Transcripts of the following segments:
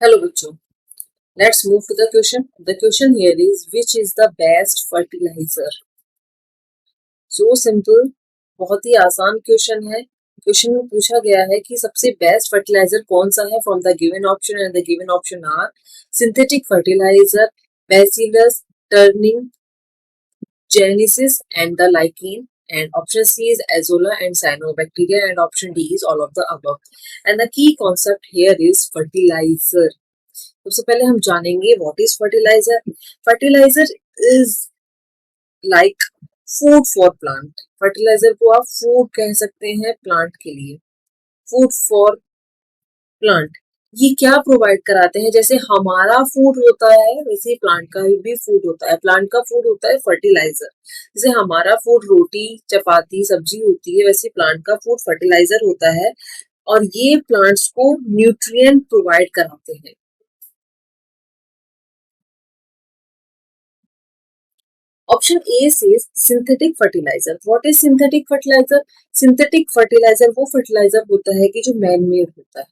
Hello bachcho, let's move to the question. The question here is which is the best fertilizer? So simple, बहुत ही आसान question है. Question में पूछा गया है कि सबसे बेस्ट फर्टिलाइजर कौन सा है from the given option and the given option are synthetic fertiliser, bacillus turning genesis and the lichen, and option C is azolla and cyanobacteria, and option D is all of the above. And the key concept here is fertilizer. सबसे पहले हम जानेंगे what is fertiliser. Fertiliser is like food for plant. Fertiliser को आप food कह सकते हैं plant के लिए. फूड फॉर प्लांट ये क्या प्रोवाइड कराते हैं? जैसे हमारा फूड होता है वैसे ही प्लांट का भी फूड होता है. प्लांट का फूड होता है फर्टिलाइजर. जैसे हमारा फूड रोटी चपाती सब्जी होती है वैसे प्लांट का फूड फर्टिलाइजर होता है और ये प्लांट्स को न्यूट्रिएंट प्रोवाइड कराते हैं. Option A says synthetic fertiliser. What is synthetic fertiliser? Synthetic fertiliser वो फर्टिलाइजर होता है कि जो मैन मेड होता है.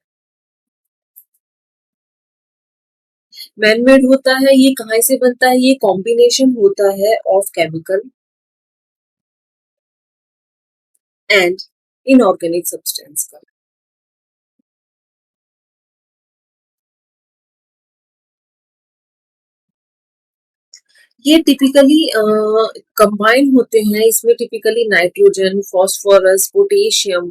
मैन मेड होता है. ये कहाँ से बनता है? ये कॉम्बिनेशन होता है of chemical and inorganic substance का. ये टिपिकली कंबाइन होते हैं. इसमें typically nitrogen, phosphorus, potassium,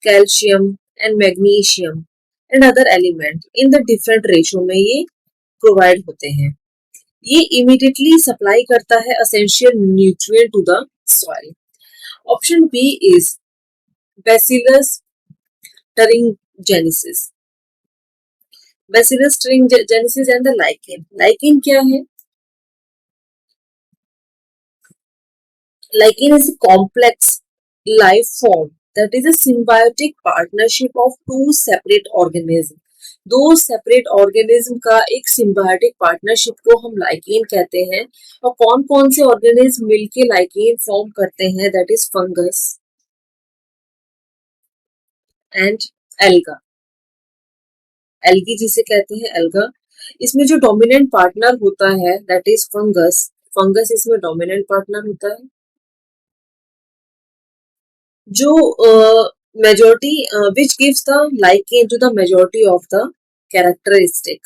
calcium and magnesium and other element in the different ratio में ये प्रोवाइड होते हैं. ये इमीडिएटली सप्लाई करता है essential nutrient to the soil. Option B is bacillus thuringiensis. Bacillus thuringiensis and the lichen. Lichen क्या है? Lichen is a complex life form that is a symbiotic partnership of two separate organisms. दो separate organism का एक symbiotic partnership को हम lichen कहते हैं. और कौन कौन से ऑर्गेनिज्म मिलके लाइकेन फॉर्म करते हैं? That is fungus and alga. Algae जिसे कहते हैं एल्गा. इसमें जो डोमिनेंट पार्टनर होता है दैट इज फंगस. फंगस इसमें डोमिनेंट पार्टनर होता है. जो majority which gives the lichen to the majority of the characteristic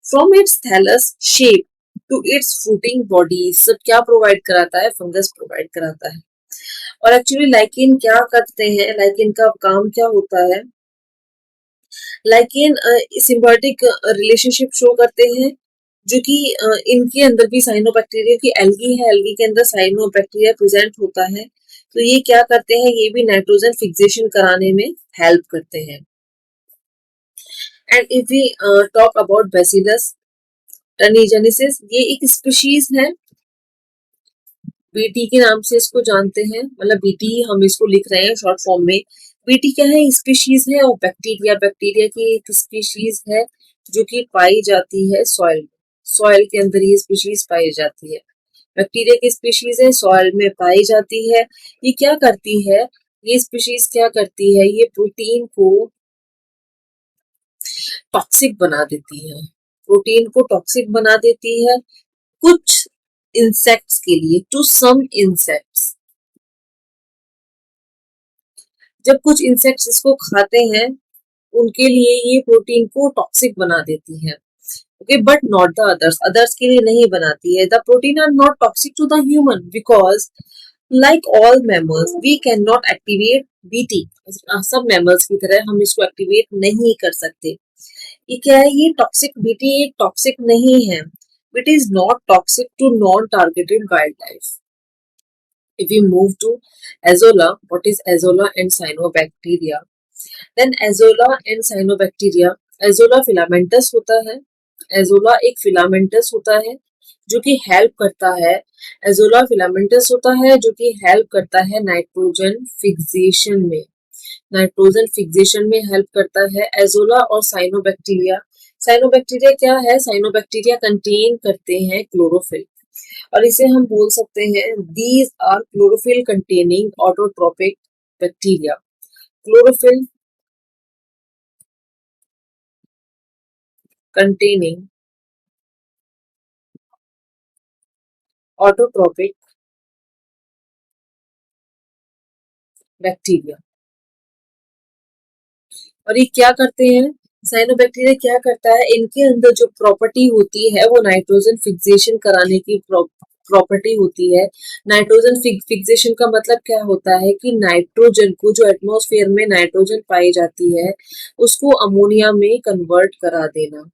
from its thallus shape to its fruiting body. सब क्या प्रोवाइड कराता है? फंगस प्रोवाइड कराता है. और एक्चुअली लाइकेन क्या करते हैं? लाइकेन का काम क्या होता है? लाइकेन सिम्बायोटिक रिलेशनशिप शो करते हैं जो कि इनके अंदर भी साइनोबैक्टीरिया की एल्गी है. एल्गी के अंदर साइनोबैक्टीरिया प्रेजेंट होता है. तो ये क्या करते हैं? ये भी नाइट्रोजन फिक्सेशन कराने में हेल्प करते हैं. And if we talk about bacillus thuringiensis, ये एक स्पीशीज है. बीटी के नाम से इसको जानते हैं. मतलब बीटी हम इसको लिख रहे हैं शॉर्ट फॉर्म में. बीटी क्या है? स्पीशीज है. और बैक्टीरिया, बैक्टीरिया की एक स्पीशीज है जो कि पाई जाती है सॉइल. सॉइल के अंदर ये स्पीशीज पाई जाती है. बैक्टीरिया की स्पीशीज है, सॉइल में पाई जाती है. ये क्या करती है? ये स्पीशीज क्या करती है? ये प्रोटीन को टॉक्सिक बना देती है. प्रोटीन को टॉक्सिक बना देती है कुछ इंसेक्ट्स के लिए. To some insects. जब कुछ इंसेक्ट्स इसको खाते हैं उनके लिए ये प्रोटीन को टॉक्सिक बना देती है. Okay, but not the others. Others के लिए नहीं बनाती है. The protein are not toxic to the human because like all mammals we can not activate BT. सब मैमल्स की तरह हम इसको एक्टिवेट नहीं कर सकते. ये क्या है? ये टॉक्सिक बीटी एक टॉक्सिक नहीं है. It is not toxic to non targeted wildlife. If we move to azolla, what is azolla and cyanobacteria? Then azolla and cyanobacteria. azolla filamentous होता है. एजोला एक फिलामेंटस होता है जो कि हेल्प करता है. एजोला फिलामेंटस होता है जो कि हेल्प करता है नाइट्रोजन फिक्सेशन में. नाइट्रोजन फिक्सेशन में हेल्प करता है एजोला. और साइनोबैक्टीरिया, साइनोबैक्टीरिया क्या है? साइनोबैक्टीरिया कंटेन करते हैं क्लोरोफिल. और इसे हम बोल सकते हैं these are chlorophyll containing autotrophic bacteria. Chlorophyll containing autotrophic bacteria. और ये क्या करते हैं, साइनोबैक्टीरिया क्या करता है, इनके अंदर जो प्रॉपर्टी होती है वो नाइट्रोजन फिक्सेशन कराने की प्रॉपर्टी होती है। नाइट्रोजन फिक्सेशन का मतलब क्या होता है कि नाइट्रोजन को, जो एटमॉस्फेयर में नाइट्रोजन पाई जाती है, उसको अमोनिया में कन्वर्ट करा देना।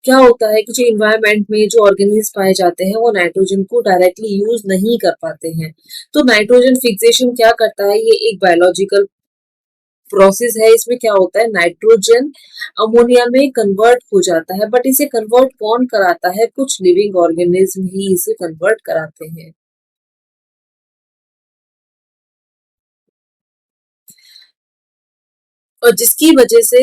क्या होता है कि जो इन्वायरमेंट में जो ऑर्गेनिज्म पाए जाते हैं वो नाइट्रोजन को डायरेक्टली यूज नहीं कर पाते हैं, तो नाइट्रोजन फिक्सेशन क्या करता है, ये एक बायोलॉजिकल प्रोसेस है। इसमें क्या होता है, नाइट्रोजन अमोनिया में कन्वर्ट हो जाता है, बट इसे कन्वर्ट कौन कराता है, कुछ लिविंग ऑर्गेनिज्म ही इसे कन्वर्ट कराते हैं। और जिसकी वजह से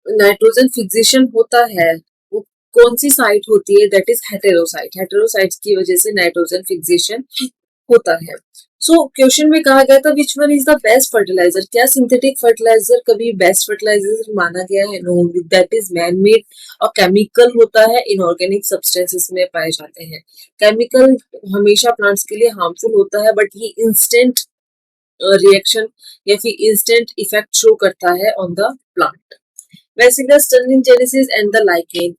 नाइट्रोजन फिक्सेशन होता है, वो कौन सी साइट होती है, दैट इज हेटेरोसाइट। हेटेरोसाइट्स की वजह से नाइट्रोजन फिक्सेशन होता है। सो क्वेश्चन में कहा गया था which one is the best fertiliser, क्या सिंथेटिक फर्टिलाइजर कभी बेस्ट फर्टिलाइजर माना गया है, no, that is man made और केमिकल होता है, इनऑर्गेनिक सब्सटेंसेस में पाए जाते हैं। केमिकल हमेशा प्लांट्स के लिए हार्मफुल होता है, बट ये इंस्टेंट रिएक्शन या फिर इंस्टेंट इफेक्ट शो करता है on the plant. Vesica stunnigenesis and the lichen.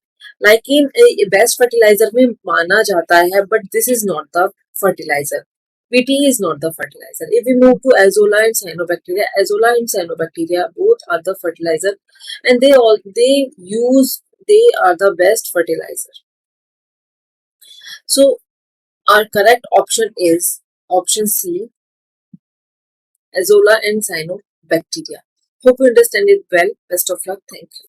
Lichen best fertiliser में माना जाता है, but this is not the fertiliser. PT is not the fertilizer. If we move to Azolla and Cyanobacteria, Azolla and Cyanobacteria both are the fertilizer, and they are the best fertilizer. So our correct option is option C, Azolla and Cyanobacteria. Hope you understand it well. Best of luck. Thank you.